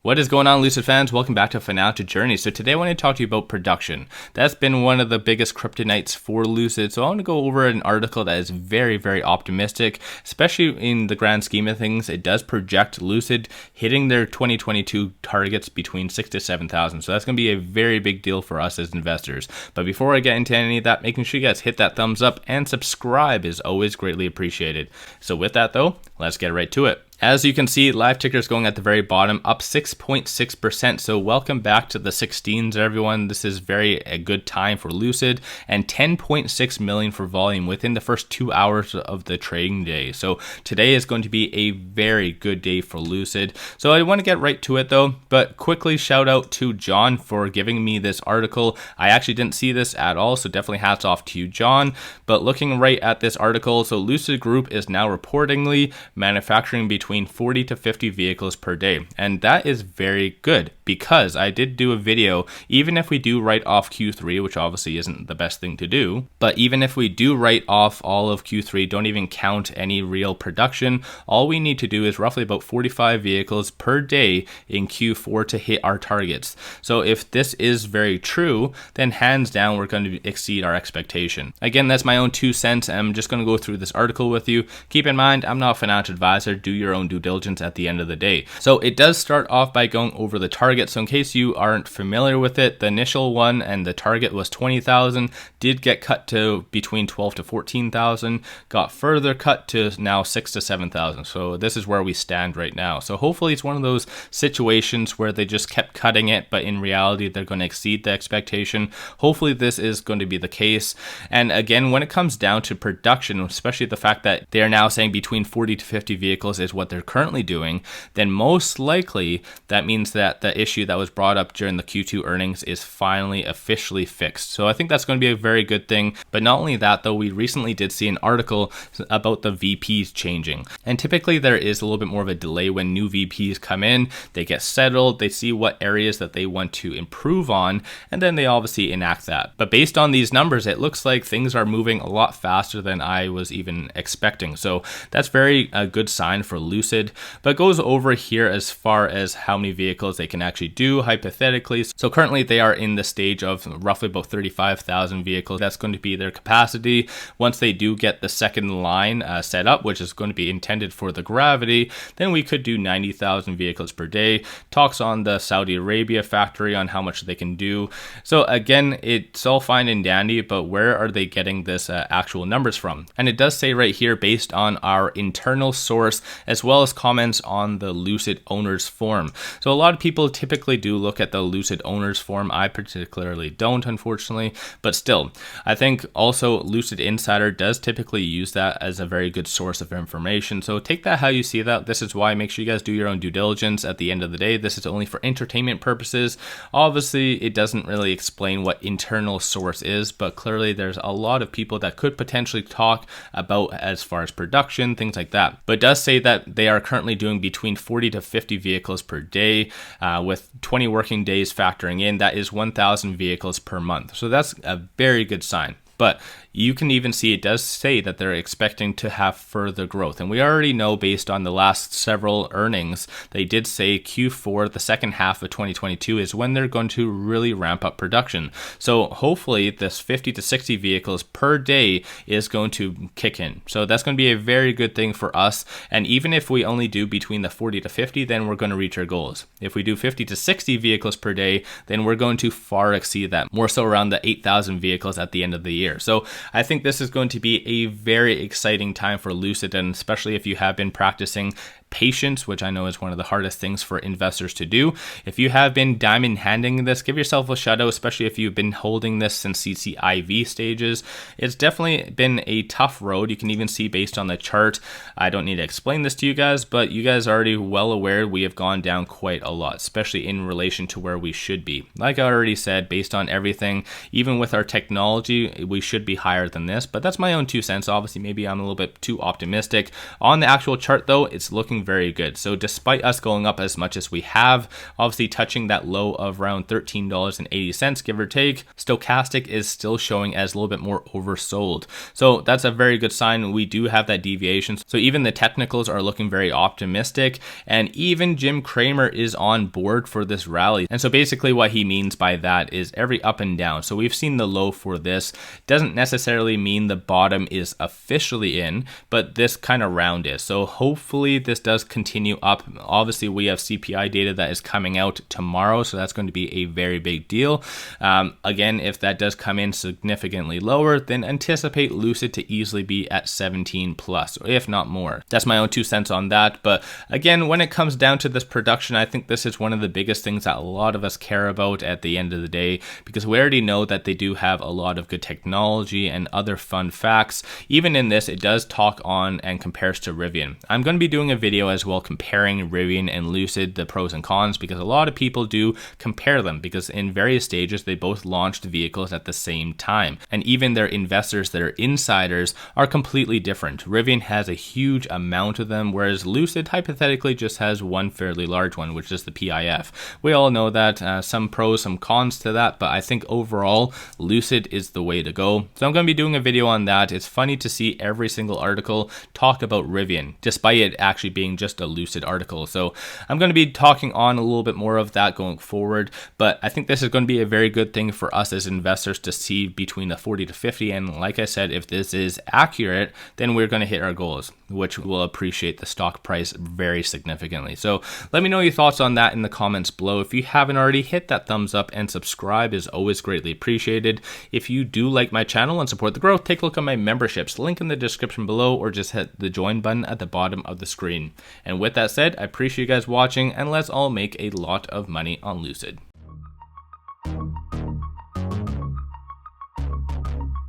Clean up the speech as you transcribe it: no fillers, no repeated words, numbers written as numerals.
What is going on, Lucid fans? Welcome back to Financial Journey. So today I want to talk to you about production. That's been one of the biggest kryptonites for Lucid. So I want to go over an article that is very, very optimistic, especially in the grand scheme of things. It does project Lucid hitting their 2022 targets between 6,000 to 7,000. So that's going to be a very big deal for us as investors. But before I get into any of that, making sure you guys hit that thumbs up and subscribe is always greatly appreciated. So with that though, let's get right to it. As you can see, live tickers going at the very bottom, up 6.6%. So welcome back to the 16s, everyone. This is a good time for Lucid, and 10.6 million for volume within the first 2 hours of the trading day. So today is going to be a very good day for Lucid. So I want to get right to it though, but quickly shout out to John for giving me this article. I actually didn't see this at all, so definitely hats off to you, John. But looking right at this article, so Lucid Group is now reportedly manufacturing between 40 to 50 vehicles per day. And that is very good because I did do a video, even if we do write off Q3, which obviously isn't the best thing to do, but even if we do write off all of Q3, don't even count any real production, all we need to do is roughly about 45 vehicles per day in Q4 to hit our targets. So if this is very true, then hands down, we're going to exceed our expectation. Again, that's my own 2 cents. I'm just going to go through this article with you. Keep in mind, I'm not a financial advisor. Do your own due diligence at the end of the day. So it does start off by going over the target. So in case you aren't familiar with it, the initial one and the target was 20,000, did get cut to between 12 to 14,000, got further cut to now 6 to 7,000. So this is where we stand right now. So hopefully it's one of those situations where they just kept cutting it, but in reality they're going to exceed the expectation. Hopefully this is going to be the case. And again, when it comes down to production, especially the fact that they're now saying between 40 to 50 vehicles is what they're currently doing, then most likely that means that the issue that was brought up during the Q2 earnings is finally officially fixed. So I think that's going to be a very good thing. But not only that though, we recently did see an article about the VPs changing. And typically there is a little bit more of a delay when new VPs come in, they get settled, they see what areas that they want to improve on, and then they obviously enact that. But based on these numbers, it looks like things are moving a lot faster than I was even expecting. So that's a good sign for Lucid. But goes over here as far as how many vehicles they can actually do hypothetically. So currently they are in the stage of roughly about 35,000 vehicles. That's going to be their capacity. Once they do get the second line set up, which is going to be intended for the Gravity, then we could do 90,000 vehicles per day. Talks on the Saudi Arabia factory on how much they can do. So again, it's all fine and dandy, but where are they getting this actual numbers from? And it does say right here, based on our internal source, as well as comments on the Lucid Owners Forum. So a lot of people typically do look at the Lucid Owners Forum. I particularly don't, unfortunately, but still, I think also Lucid Insider does typically use that as a very good source of information. So take that how you see that. This is why make sure you guys do your own due diligence. At the end of the day, this is only for entertainment purposes. Obviously, it doesn't really explain what internal source is, but clearly there's a lot of people that could potentially talk about as far as production, things like that. But it does say that they are currently doing between 40 to 50 vehicles per day, with 20 working days factoring in. That is 1,000 vehicles per month. So that's a very good sign. But you can even see it does say that they're expecting to have further growth. And we already know based on the last several earnings, they did say Q4, the second half of 2022 is when they're going to really ramp up production. So hopefully this 50 to 60 vehicles per day is going to kick in. So that's going to be a very good thing for us. And even if we only do between the 40 to 50, then we're going to reach our goals. If we do 50 to 60 vehicles per day, then we're going to far exceed that, more so around the 8,000 vehicles at the end of the year. So I think this is going to be a very exciting time for Lucid, and especially if you have been practicing patience, which I know is one of the hardest things for investors to do. If you have been diamond handing this, give yourself a shout out, especially if you've been holding this since cciv stages. It's definitely been a tough road. You can even see based on the chart. I don't need to explain this to you guys, but you guys are already well aware we have gone down quite a lot, especially in relation to where we should be. Like I already said, based on everything, even with our technology, we should be higher than this, but that's my own 2 cents. Obviously, maybe I'm a little bit too optimistic. On the actual chart though, it's looking very good. So despite us going up as much as we have, obviously touching that low of around $13.80, give or take, stochastic is still showing as a little bit more oversold. So that's a very good sign. We do have that deviation. So even the technicals are looking very optimistic, and even Jim Cramer is on board for this rally. And so basically what he means by that is every up and down. So we've seen the low for this. Doesn't necessarily mean the bottom is officially in, but this kind of round is. So hopefully this does continue up. Obviously we have CPI data that is coming out tomorrow, so that's going to be a very big deal. Again, if that does come in significantly lower, then anticipate Lucid to easily be at 17 plus, if not more. That's my own 2 cents on that. But again, when it comes down to this production, I think this is one of the biggest things that a lot of us care about at the end of the day, because we already know that they do have a lot of good technology and other fun facts. Even in this, it does talk on and compares to Rivian. I'm going to be doing a video as well comparing Rivian and Lucid, the pros and cons, because a lot of people do compare them, because in various stages they both launched vehicles at the same time, and even their investors that are insiders are completely different. Rivian has a huge amount of them, whereas Lucid hypothetically just has one fairly large one, which is the PIF. We all know that, some pros, some cons to that, but I think overall Lucid is the way to go. So I'm going to be doing a video on that. It's funny to see every single article talk about Rivian, despite it actually being just a Lucid article. So I'm going to be talking on a little bit more of that going forward, but I think this is going to be a very good thing for us as investors to see between the 40 to 50. And like I said, if this is accurate, then we're going to hit our goals, which will appreciate the stock price very significantly. So let me know your thoughts on that in the comments below. If you haven't already, hit that thumbs up, and subscribe is always greatly appreciated. If you do like my channel and support the growth, take a look at my memberships, link in the description below, or just hit the join button at the bottom of the screen. And with that said, I appreciate you guys watching, and let's all make a lot of money on Lucid.